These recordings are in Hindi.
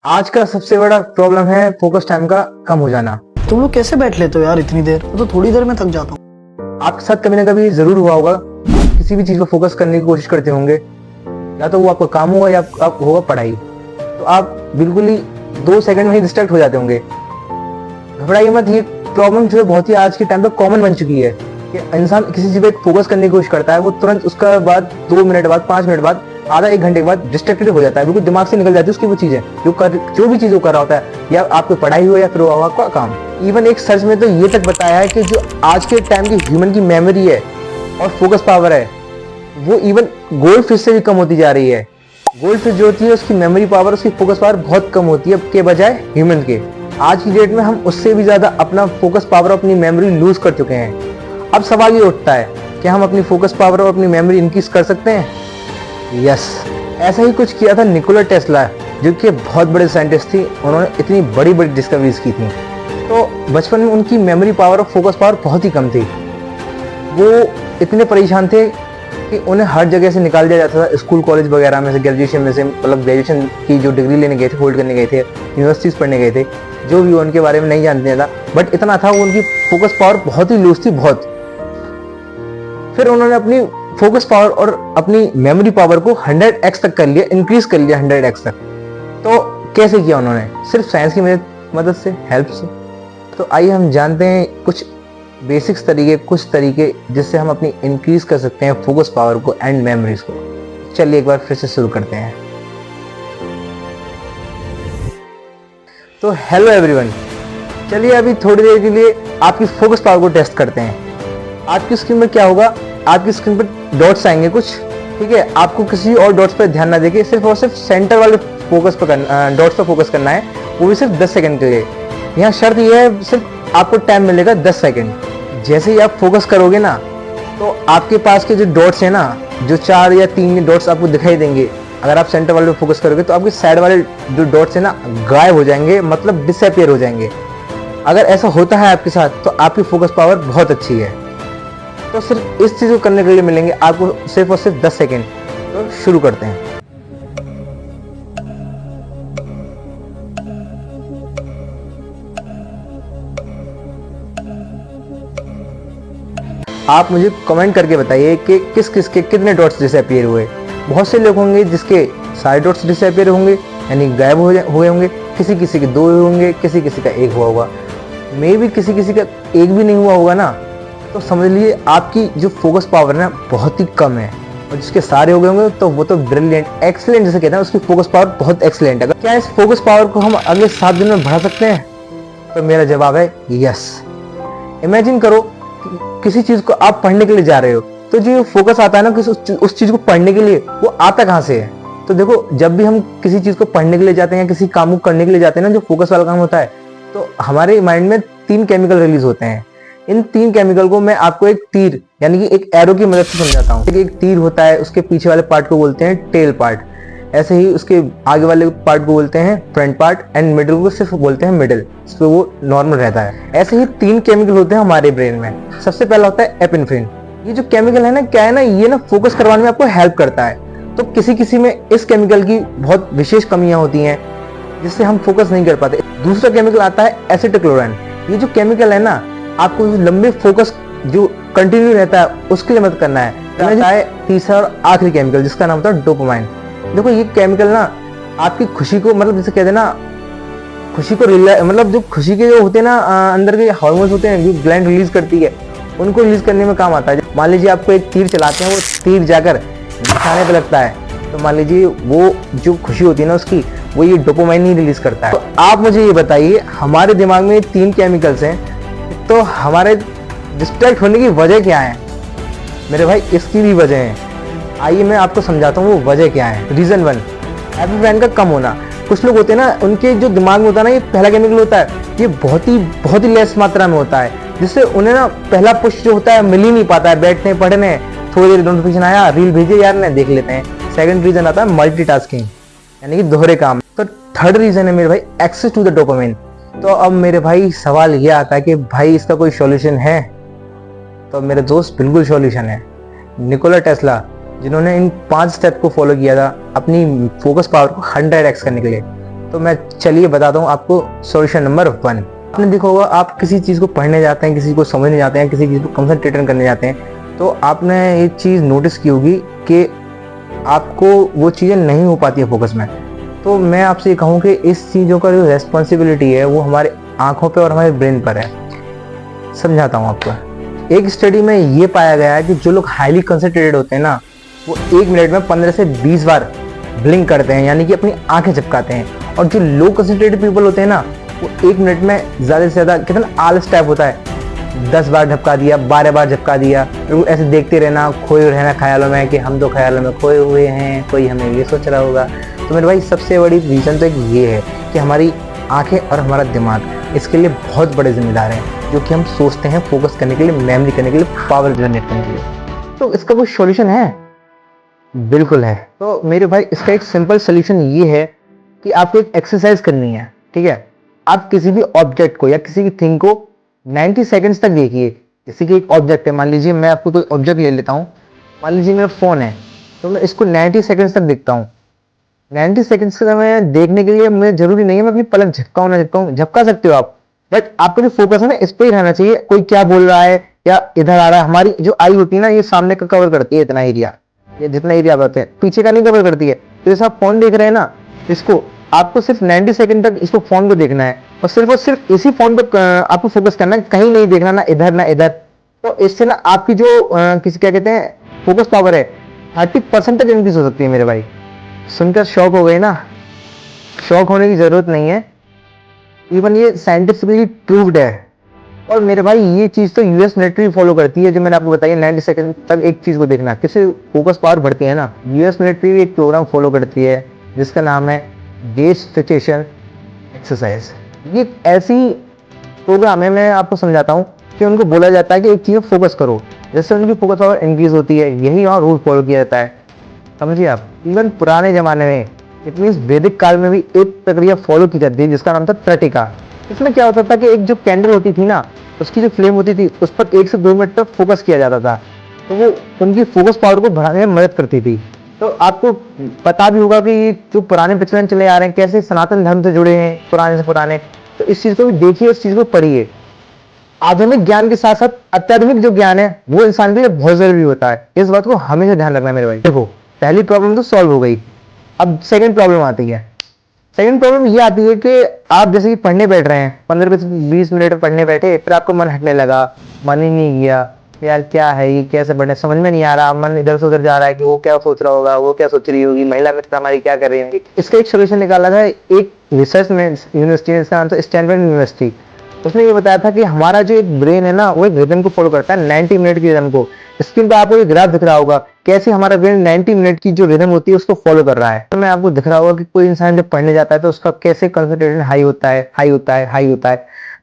आज का सबसे बड़ा प्रॉब्लम है फोकस टाइम का कम हो जाना। तुम लोग कैसे बैठ लेते हो यार इतनी देर? मैं तो थोड़ी देर में थक जाता हूँ। आपके साथ कभी ना कभी जरूर हुआ होगा, किसी भी चीज को फोकस करने की कोशिश करते होंगे, या तो वो आपका काम होगा या आप होगा पढ़ाई, तो आप बिल्कुल ही 2 सेकंड में ही डिस्ट्रैक्ट हो जाते होंगे। घबराइए मत, ये प्रॉब्लम जो है बहुत ही आज के टाइम पे कॉमन बन चुकी है कि इंसान किसी चीज पे फोकस करने की कोशिश करता है, वो तुरंत उसका बाद 2 मिनट बाद, 5 मिनट बाद, आधा 1 घंटे के बाद डिस्ट्रैक्टेड हो जाता है, बिल्कुल दिमाग से निकल जाती है उसकी वो चीजें जो भी चीज वो कर रहा होता है, या आपकी पढ़ाई हो या फिर आपका काम। इवन एक सर्च में तो ये तक बताया है कि जो आज के टाइम की ह्यूमन की मेमोरी है और फोकस पावर है, वो इवन गोल्ड फिश से भी कम होती जा रही है। गोल्ड फिश जो होती है उसकी मेमोरी पावर, उसकी फोकस पावर बहुत कम होती है के बजाय ह्यूमन के। आज की डेट में हम उससे भी ज्यादा अपना फोकस पावर, अपनी मेमोरी लूज कर चुके हैं। अब सवाल ये उठता है कि हम अपनी फोकस पावर और अपनी मेमोरी इंक्रीज कर सकते हैं? यस, ऐसा ही कुछ किया था निकोला टेस्ला, जो कि बहुत बड़े साइंटिस्ट थी। उन्होंने इतनी बड़ी बड़ी डिस्कवरीज की थी, तो बचपन में उनकी मेमोरी पावर और फोकस पावर बहुत ही कम थी। वो इतने परेशान थे कि उन्हें हर जगह से निकाल दिया जाता था, स्कूल कॉलेज वगैरह में से, ग्रेजुएशन में से, मतलब ग्रेजुएशन की जो डिग्री लेने गए थे, होल्ड करने गए थे, यूनिवर्सिटीज पढ़ने गए थे, जो भी उनके बारे में नहीं जानते था, बट इतना था वो उनकी फोकस पावर बहुत ही लूज थी, बहुत। फिर उन्होंने अपनी फोकस पावर और अपनी मेमोरी पावर को 100x तक कर लिया, इंक्रीज कर लिया 100x तक। तो कैसे किया उन्होंने? सिर्फ साइंस की मदद से, हेल्प से। तो आइए हम जानते हैं कुछ बेसिक्स तरीके, कुछ तरीके जिससे हम अपनी इंक्रीज कर सकते हैं फोकस पावर को एंड मेमोरीज को। चलिए एक बार फिर से शुरू करते हैं। तो हेलो एवरीवन, चलिए अभी थोड़ी देर के लिए आपकी फोकस पावर को टेस्ट करते हैं। आपकी स्क्रीन पर क्या होगा? आपकी स्क्रीन पर डॉट्स आएंगे कुछ, ठीक है? आपको किसी और डॉट्स पर ध्यान ना देके सिर्फ और सिर्फ सेंटर वाले फोकस पर डॉट्स पर फोकस करना है, वो भी सिर्फ 10 सेकंड के लिए। यहाँ शर्त यह है, सिर्फ आपको टाइम मिलेगा 10 सेकंड। जैसे ही आप फोकस करोगे ना, तो आपके पास के जो डॉट्स है ना, जो 4 या 3 डॉट्स आपको दिखाई देंगे, अगर आप सेंटर वाले पे फोकस करोगे तो आपके साइड वाले जो डॉट्स है ना गायब हो जाएंगे, मतलब डिसअपियर हो जाएंगे। अगर ऐसा होता है आपके साथ तो आपकी फोकस पावर बहुत अच्छी है। तो सिर्फ इस चीज को करने के लिए मिलेंगे आपको सिर्फ और सिर्फ 10 सेकेंड। तो शुरू करते हैं। आप मुझे कमेंट करके बताइए कि किस किस के कितने डॉट्स डिसअपियर हुए। बहुत से लोग होंगे जिसके सारे डॉट्स डिसअपियर होंगे, यानी गायब हुए होंगे। किसी किसी के 2 होंगे, किसी किसी का 1 हुआ होगा, मे भी किसी किसी का 1 भी नहीं हुआ होगा ना। तो समझ लीजिए आपकी जो फोकस पावर है ना बहुत ही कम है, और जिसके सारे हो गए होंगे तो वो तो ब्रिलियंट, एक्सीलेंट जैसे कहते हैं, उसकी फोकस पावर बहुत एक्सीलेंट है। क्या इस फोकस पावर को हम अगले 7 दिन में बढ़ा सकते हैं? तो मेरा जवाब है यस। इमेजिन करो किसी चीज को आप पढ़ने के लिए जा रहे हो, तो जो फोकस आता है ना उस चीज को पढ़ने के लिए, वो आता कहाँ से है? तो देखो, जब भी हम किसी चीज को पढ़ने के लिए जाते हैं या किसी काम को करने के लिए जाते हैं ना, जो फोकस वाला काम होता है, तो हमारे माइंड में 3 केमिकल रिलीज होते हैं। इन 3 केमिकल को मैं आपको एक तीर, यानी कि एक एरो की मदद से समझाता हूँ। एक तीर होता है, उसके पीछे वाले पार्ट को बोलते हैं टेल पार्ट, ऐसे ही उसके आगे वाले पार्ट को बोलते हैं फ्रंट पार्ट, एंड मिडिल को सिर्फ बोलते हैं मिडिल, इस पे वो नॉर्मल रहता है। ऐसे ही 3 केमिकल होते हैं हमारे ब्रेन में। सबसे पहला होता है एपिनेफ्रिन। ये जो केमिकल है ना, क्या है ना, ये ना फोकस करवाने में आपको हेल्प करता है। तो किसी किसी में इस केमिकल की बहुत विशेष कमियां होती हैं, जिससे हम फोकस नहीं कर पाते। दूसरा केमिकल आता है एसिटिलकोलाइन। ये जो केमिकल है ना, आपको जो लंबे फोकस जो कंटिन्यू रहता है उसके लिए मदद करना है। तीसरा और आखिरी केमिकल, जिसका नाम होता है डोपामाइन। देखो, ये केमिकल ना आपकी खुशी को, मतलब जैसे कहते हैं ना, खुशी को मतलब जो खुशी के जो होते हैं ना, अंदर के हार्मोन्स होते हैं जो ग्लैंड रिलीज करती है, उनको रिलीज करने में काम आता है। मान लीजिए आपको एक तीर चलाते हैं, वो तीर जाकर निशाने पे लगता है, तो मान लीजिए वो जो खुशी होती है ना उसकी, वो ये डोपामाइन ही रिलीज करता है। तो आप मुझे ये बताइए, हमारे दिमाग में 3 केमिकल्स हैं, तो हमारे डिस्ट्रैक्ट होने की वजह क्या है? मेरे भाई, इसकी भी वजह है। आइए मैं आपको समझाता हूँ वो वजह क्या है। रीजन 1, एपिनेफ्रिन का कम होना। कुछ लोग होते हैं ना, उनके जो दिमाग में होता है ना, ये पहला केमिकल होता है, ये बहुत ही लेस मात्रा में होता है, जिससे उन्हें ना पहला पुश जो होता है मिल ही नहीं पाता है। बैठने पढ़ने, थोड़ी देर नोटिफिकेशन आया, रील भेजे यार ने, देख लेते हैं। सेकंड रीजन आता है मल्टीटास्किंग, यानी कि दोहरे काम। तो थर्ड रीजन है मेरे भाई एक्सेस टू द डोपामाइन। तो अब मेरे भाई सवाल ये आता है कि भाई इसका कोई सॉल्यूशन है? तो मेरे दोस्त, बिल्कुल सॉल्यूशन है। निकोला टेस्ला, जिन्होंने इन 5 स्टेप को फॉलो किया था अपनी फोकस पावर को 100x करने के लिए, तो मैं चलिए बताता हूँ आपको सॉल्यूशन नंबर 1। आपने देखा होगा, आप किसी चीज़ को पढ़ने जाते हैं, किसी को समझने जाते हैं, किसी चीज़ को कंसंट्रेट करने जाते हैं, तो आपने एक चीज़ नोटिस की होगी कि आपको वो चीज़ें नहीं हो पाती है फोकस में। तो मैं आपसे ये कहूँ कि इस चीज़ों का जो रेस्पॉन्सिबिलिटी है वो हमारे आँखों पे और हमारे ब्रेन पर है। समझाता हूँ आपको। एक स्टडी में ये पाया गया है कि जो लोग हाईली कंसंट्रेटेड होते हैं ना, वो 1 मिनट में 15 से 20 बार ब्लिंक करते हैं, यानी कि अपनी आंखें झपकाते हैं। और जो लो कंसंट्रेटेड पीपल होते हैं ना, वो 1 मिनट में ज़्यादा से ज़्यादा कितना आलस टाइप होता है, 10 बार झपका दिया, 12 बार झपका दिया, तो ऐसे देखते रहना, खोए रहना ख्यालों में कि हम तो ख्यालों में खोए हुए हैं, कोई हमें ये सोच रहा होगा। तो मेरे भाई सबसे बड़ी रीज़न तो एक ये है कि हमारी आंखें और हमारा दिमाग इसके लिए बहुत बड़े जिम्मेदार हैं, जो कि हम सोचते हैं फोकस करने के लिए, मेमोरी करने के लिए, पावर जनरेट करने के लिए। तो इसका कोई सॉल्यूशन है? बिल्कुल है। तो मेरे भाई इसका एक सिंपल सॉल्यूशन ये है कि आपको एक एक्सरसाइज करनी है, ठीक है? आप किसी भी ऑब्जेक्ट को या किसी भी थिंग को 90 सेकंड्स तक देखिए। जैसे कि एक ऑब्जेक्ट है, मान लीजिए मैं आपको कोई ऑब्जेक्ट ले लेता हूँ, मान लीजिए मेरा फ़ोन है, तो मैं इसको 90 सेकंड्स तक देखता हूँ। 90 सेकंड्स का मैं देखने के लिए मैं जरूरी नहीं है मैं अपनी पलक झपकाऊँ ना झपकाऊँ, झपका सकते हो आप, बट आपका जो फोकस है ना इस पर ही रहना चाहिए। कोई क्या बोल रहा है या इधर आ रहा है, हमारी जो आई होती है ना, ये सामने का कवर करती है इतना एरिया, ये जितना एरिया बताते हैं, पीछे का नहीं कवर करती है। तो जैसे आप फोन देख रहे हैं ना, इसको आपको सिर्फ 90 सेकंड तक इसको फोन को देखना है, और सिर्फ इसी फोन पे आपको फोकस करना है, कहीं नहीं देखना, ना इधर ना इधर। तो इससे ना आपकी जो किसी क्या कहते हैं फोकस पावर है 30% तक इंक्रीज हो सकती है मेरे भाई। सुनकर शौक हो गए ना? शौक होने की जरूरत नहीं है, इवन ये साइंटिफिकली प्रूव्ड है। और मेरे भाई ये चीज़ तो यूएस मिलिट्री फॉलो करती है, जो मैंने आपको बताया 90 सेकंड तक एक चीज़ को देखना, किससे फोकस पावर बढ़ती है ना। यूएस मिलिट्री भी एक प्रोग्राम फॉलो करती है जिसका नाम है गेज फिक्सेशन एक्सरसाइज। ये ऐसी प्रोग्राम है, मैं आपको समझाता हूँ, कि उनको बोला जाता है कि एक चीज़ फोकस करो, जैसे उनकी फोकस पावर इंक्रीज होती है। यही और रूल फॉलो किया जाता है, समझिए आप। इवन पुराने ज़माने में, इट मीन्स वैदिक काल में भी एक प्रक्रिया फॉलो की जाती है जिसका नाम था त्रटिका। इसमें क्या होता था कि एक जो कैंडल होती थी ना, उसकी जो फ्लेम होती थी, उस पर 1 से 2 मिनट तक फोकस किया जाता था, तो वो उनकी फोकस पावर को बढ़ाने में मदद करती थी। तो आपको पता भी होगा कि ये जो पुराने प्रचलन चले आ रहे हैं, कैसे सनातन धर्म से जुड़े हैं पुराने से पुराने। तो इस चीज़ को भी देखिए, इस चीज़ को पढ़िए। आधुनिक ज्ञान के साथ साथ अत्याधुनिक जो ज्ञान है वो इंसान के लिए बहुत जरूरी होता है। इस बात को हमेशा ध्यान रखना है मेरे भाई। देखो, पहली प्रॉब्लम तो सॉल्व हो गई, अब सेकंड प्रॉब्लम आती है। सेकंड प्रॉब्लम ये आती है कि आप जैसे कि पढ़ने बैठ रहे हैं, 15 से 20 मिनट पढ़ने बैठे, फिर आपको मन हटने लगा, मन ही नहीं गया, यार क्या है ये, कैसे पढ़ने, समझ में नहीं आ रहा, मन इधर से उधर जा रहा है कि वो क्या सोच रहा होगा, वो क्या सोच रही होगी, महिला मित्र हमारी क्या कर रही होगी। इसका एक सोल्यूशन निकाला था एक रिसर्च में यूनिवर्सिटी, इसका नाम था स्टैनफोर्ड यूनिवर्सिटी। उसने ये बताया था कि हमारा जो एक ब्रेन है ना, वो एक रिदम को फॉलो करता है, 90 मिनट की रिदम को। स्क्रीन पर आपको एक ग्राफ दिख रहा होगा, कैसे हमारा ब्रेन 90 मिनट की जो रिदम होती है उसको फॉलो कर रहा है। तो मैं आपको दिख रहा होगा कि कोई इंसान जब पढ़ने जाता है तो उसका कैसे कंसंट्रेशन हाई होता है, हाई होता है, हाई होता है,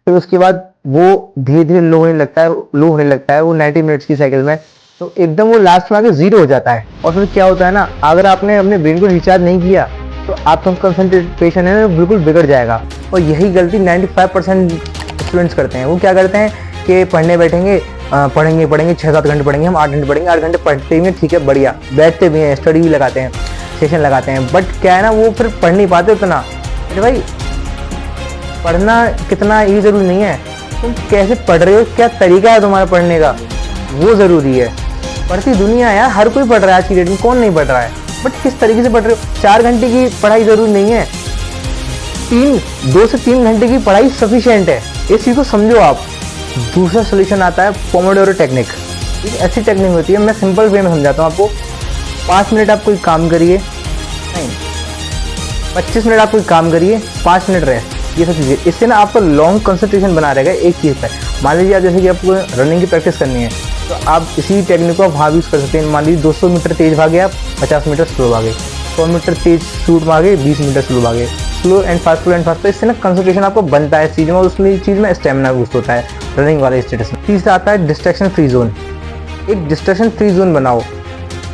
फिर उसके बाद वो धीरे धीरे लो होने लगता है, लो होने लगता है वो 90 मिनट्स की साइकिल में, तो एकदम वो लास्ट में आके 0 हो जाता है। और फिर क्या होता है ना, अगर आपने अपने ब्रेन को रिचार्ज नहीं किया तो आपका कंसंट्रेशन है ना बिल्कुल बिगड़ जाएगा। और यही गलती 95% स्टूडेंट्स करते हैं। वो क्या करते हैं कि पढ़ने बैठेंगे, पढ़ेंगे 6-7 घंटे पढ़ेंगे, हम 8 घंटे पढ़ेंगे, 8 घंटे पढ़ते भी हैं, ठीक है बढ़िया, बैठते भी हैं, स्टडी भी लगाते हैं, सेशन लगाते हैं, बट क्या है ना, वो फिर पढ़ नहीं पाते उतना। अरे भाई, पढ़ना कितना ये जरूरी नहीं है, तुम कैसे पढ़ रहे हो, क्या तरीका है तुम्हारा पढ़ने का, वो ज़रूरी है। पढ़ती दुनिया है यार, हर कोई पढ़ रहा है आज की डेट में, कौन नहीं पढ़ रहा है, बट किस तरीके से पढ़ रहे हो। 4 घंटे की पढ़ाई जरूरी नहीं है, 2 से 3 घंटे की पढ़ाई सफिशिएंट है, इस चीज़ को समझो आप। दूसरा सोल्यूशन आता है पोमोडोरो टेक्निक। एक ऐसी टेक्निक होती है, मैं सिंपल वे में समझाता हूँ आपको। 5 मिनट आप कोई काम करिए, नहीं 25 मिनट आप कोई काम करिए, 5 मिनट रेस्ट, ये सब चीज़ें, इससे ना आपका लॉन्ग कंसंट्रेशन बना रहेगा एक चीज़ पर। मान लीजिए आप जैसे कि आपको रनिंग की प्रैक्टिस करनी है, तो आप इसी टेक्निक को आप वहाँ यूज़ कर सकते हैं। मान लीजिए 200 मीटर तेज भागे आप, 50 मीटर स्लो भागे, 100 मीटर तेज शूट भागे, 20 मीटर स्लो भागे, स्लो एंड फास्ट, तो इससे ना कंसंट्रेशन आपको बनता है इस चीज़ में, और उसमें चीज़ में स्टेमिना बूस्ट होता है रनिंग वाले स्टेटस में। तीसरा आता है डिस्ट्रैक्शन फ्री जोन। एक डिस्ट्रैक्शन फ्री जोन बनाओ,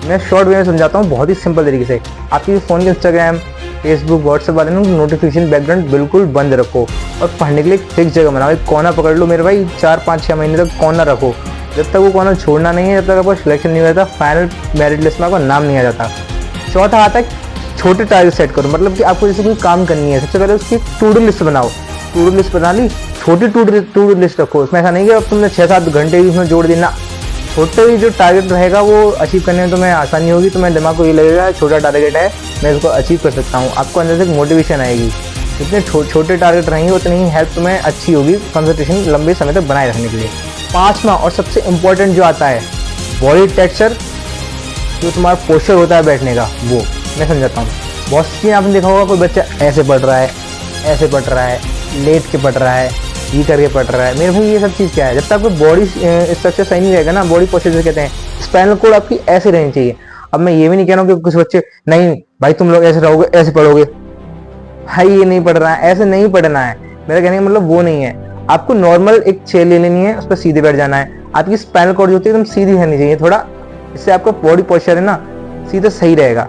मैं शॉर्ट वे में समझाता हूँ बहुत ही सिंपल तरीके से। आपकी फ़ोन के इंस्टाग्राम, फेसबुक, व्हाट्सएप वाले ना नोटिफिकेशन बैकग्राउंड बिल्कुल बंद रखो, और पढ़ने के लिए एक फिक्स जगह बनाओ, एक कोना पकड़ लो मेरे भाई, 4-5-6 महीने तक कोना रखो, जब तक वो कोना छोड़ना नहीं है, जब तक आपका सिलेक्शन नहीं हो जाता, फाइनल मेरिट लिस्ट में आपका नाम नहीं आ जाता। चौथा आता है छोटे टारगेट सेट करो, मतलब कि आपको जैसे कोई काम करनी है, सबसे पहले उसकी टू डू लिस्ट बनाओ। टू डू लिस्ट बना ली, छोटी टू डू लिस्ट रखो। उसमें ऐसा नहीं कि अब तुमने 6-7 घंटे भी उसमें जोड़ देना। छोटे ही जो टारगेट रहेगा वो अचीव करने में तुम्हें आसानी होगी। तुम्हें दिमाग को ये लगेगा छोटा टारगेट है, मैं इसको अचीव कर सकता हूँ। आपको अंदर से मोटिवेशन आएगी। जितने छोटे टारगेट रहेंगे उतनी ही हेल्प तुम्हें अच्छी होगी कंसंट्रेशन लंबे समय तक बनाए रखने के लिए। 5वां और सबसे इम्पोर्टेंट जो आता है, बॉडी टेक्सचर, जो तुम्हारा पोस्चर होता है बैठने का, वो मैं समझाता हूँ। बहुत सी आपने देखा होगा, कोई बच्चा ऐसे पढ़ रहा है, ऐसे पढ़ रहा है, लेट के पढ़ रहा है, ये करके पढ़ रहा है। मेरे भाई ये सब चीज़ क्या है, जब तक आपको बॉडी स्ट्रक्चर सही नहीं रहेगा ना, बॉडी पोस्चर जिसे कहते हैं, स्पाइनल कोड आपकी ऐसे रहनी चाहिए। अब मैं ये भी नहीं कह रहा हूँ कि कुछ बच्चे नहीं भाई तुम लोग ऐसे रहोगे, ऐसे पढ़ोगे, भाई ये नहीं पढ़ रहा है, ऐसे नहीं पढ़ना है। मेरा कहने का मतलब वो नहीं है। आपको नॉर्मल एक चेयर ले लेनी है, उस पर सीधे बैठ जाना है। आपकी स्पाइनल कोड जो होती है एकदम सीधी रहनी चाहिए थोड़ा, इससे आपका बॉडी पोस्चर है ना सीधा सही रहेगा।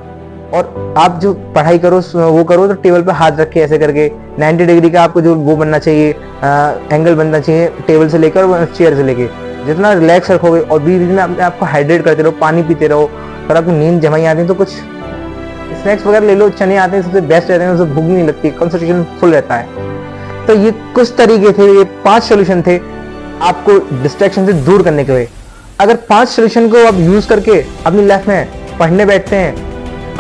और आप जो पढ़ाई करो वो करो तो टेबल पे हाथ रख के ऐसे करके 90 डिग्री का आपको जो वो बनना चाहिए, एंगल बनना चाहिए टेबल से लेकर और चेयर से लेके। जितना रिलैक्स रखोगे और बीच में अपने आपको हाइड्रेट करते रहो, पानी पीते रहो। अगर आपको नींद जमाई आती है तो कुछ स्नैक्स वगैरह ले लो, चने आते हैं सबसे बेस्ट रहते हैं, उससे भूख नहीं लगती, कंसंट्रेशन फुल रहता है। तो ये कुछ तरीके थे, ये 5 सोल्यूशन थे आपको डिस्ट्रैक्शन से दूर करने के लिए। अगर 5 सोल्यूशन को आप यूज करके अपनी लाइफ में पढ़ने बैठते हैं,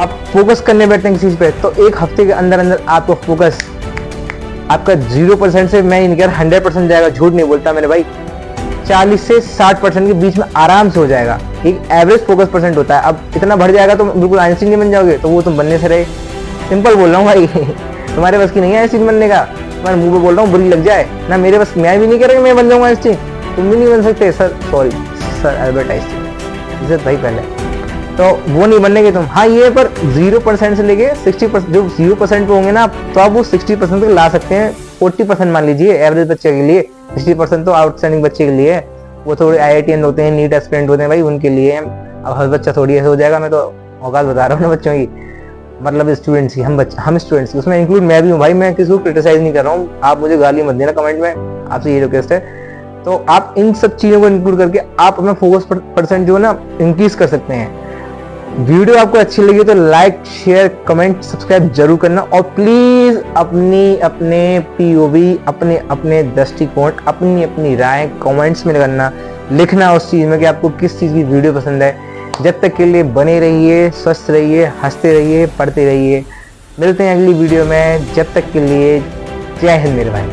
आप फोकस करने बैठते हैं किसी चीज पे, तो 1 हफ्ते के अंदर अंदर आपको फोकस आपका 0% से, मैं नहीं कह रहा 100% जाएगा, झूठ नहीं बोलता मेरे भाई, 40 से 60% के बीच में आराम से हो जाएगा। एक एवरेज फोकस परसेंट होता है। अब इतना बढ़ जाएगा तो बिल्कुल आइंस्टीन नहीं बन जाओगे, तो वो तुम बनने से रहे। सिंपल बोल रहा हूँ भाई तुम्हारे बस की नहीं है आइंस्टीन बनने का। तुम्हारे मुंह पे बोल रहा हूँ, बुरी लग जाए ना मेरे बस, मैं भी नहीं कह रहा कि मैं बन जाऊंगा आइंस्टीन, तुम भी नहीं बन सकते sir, sorry sir Albert Einstein, इज्जत भाई पहले तो वो नहीं बनने के तुम। हाँ ये पर 0% से लेके 60%, जो 0% पे होंगे ना तो आप वो 60% तक ला सकते हैं। 40% मान लीजिए एवरेज बच्चे के लिए, 60% तो आउटस्टैंडिंग बच्चे के लिए है। वो थोड़े IITian होते हैं, नीट एस्पिरेंट होते हैं भाई, उनके लिए। अब हर बच्चा थोड़ी ऐसे हो जाएगा, मैं तो औकात बता रहा हूँ ना बच्चों की, मतलब स्टूडेंट्स की, हम स्टूडेंट्स की, उसमें इंक्लूड मैं भी हूँ भाई। मैं किसी को क्रिटिसाइज नहीं कर रहा हूँ, आप मुझे गाली मत देना कमेंट में, आपसे ये रिक्वेस्ट है। तो आप इन सब चीज़ों को इंक्लूड करके आप अपना फोकस परसेंट जो है ना इंक्रीज कर सकते हैं। वीडियो आपको अच्छी लगी तो लाइक, शेयर, कमेंट, सब्सक्राइब जरूर करना। और प्लीज अपने POV, अपने दृष्टिकोण, अपनी राय कमेंट्स में करना, लिखना उस चीज में कि आपको किस चीज की वीडियो पसंद है। जब तक के लिए बने रहिए, स्वस्थ रहिए, हंसते रहिए, पढ़ते रहिए। मिलते हैं अगली वीडियो में, जब तक के लिए जय हिंद मेरे भाई।